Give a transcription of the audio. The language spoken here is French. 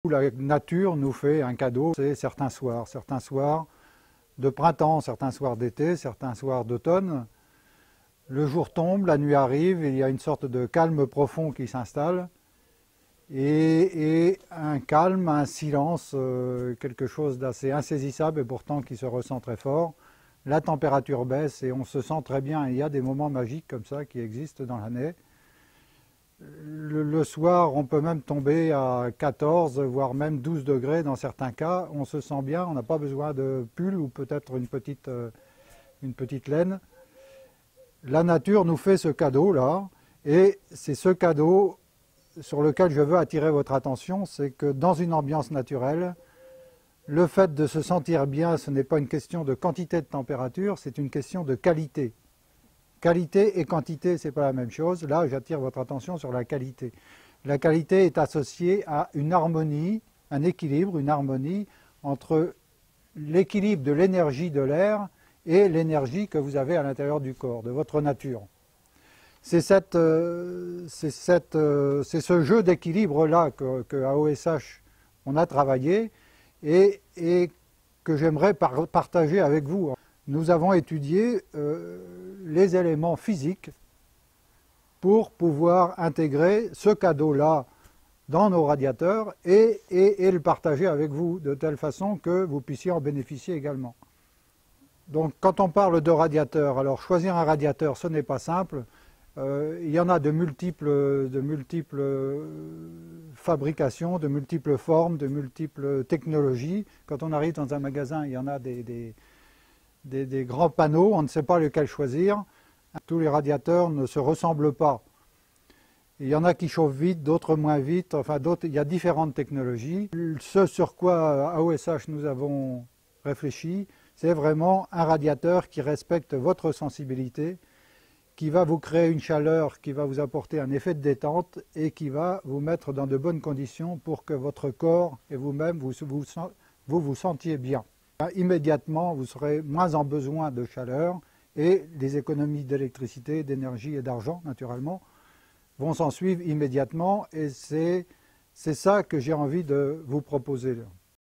La nature nous fait un cadeau, c'est certains soirs de printemps, certains soirs d'été, certains soirs d'automne. Le jour tombe, la nuit arrive, il y a une sorte de calme profond qui s'installe et un calme, un silence, quelque chose d'assez insaisissable et pourtant qui se ressent très fort. La température baisse et on se sent très bien. Il y a des moments magiques comme ça qui existent dans l'année. Le soir, on peut même tomber à 14, voire même 12 degrés dans certains cas. On se sent bien, on n'a pas besoin de pull ou peut-être une petite laine. La nature nous fait ce cadeau-là, et c'est ce cadeau sur lequel je veux attirer votre attention, c'est que dans une ambiance naturelle, le fait de se sentir bien, ce n'est pas une question de quantité de température, c'est une question de qualité. Qualité et quantité, ce n'est pas la même chose. Là, j'attire votre attention sur la qualité. La qualité est associée à une harmonie, un équilibre, une harmonie entre l'équilibre de l'énergie de l'air et l'énergie que vous avez à l'intérieur du corps, de votre nature. C'est ce jeu d'équilibre-là qu'à OSH, on a travaillé et que j'aimerais partager avec vous. Nous avons étudié les éléments physiques pour pouvoir intégrer ce cadeau-là dans nos radiateurs et le partager avec vous de telle façon que vous puissiez en bénéficier également. Donc quand on parle de radiateur, alors choisir un radiateur, ce n'est pas simple. Il y en a de multiples fabrications, de multiples formes, de multiples technologies. Quand on arrive dans un magasin, il y en a des grands panneaux, on ne sait pas lequel choisir. Tous les radiateurs ne se ressemblent pas. Il y en a qui chauffent vite, d'autres moins vite, enfin il y a différentes technologies. Ce sur quoi à OSH nous avons réfléchi, c'est vraiment un radiateur qui respecte votre sensibilité, qui va vous créer une chaleur, qui va vous apporter un effet de détente et qui va vous mettre dans de bonnes conditions pour que votre corps et vous-même vous sentiez bien. Immédiatement, vous serez moins en besoin de chaleur et les économies d'électricité, d'énergie et d'argent, naturellement, vont s'en suivre immédiatement et c'est ça que j'ai envie de vous proposer.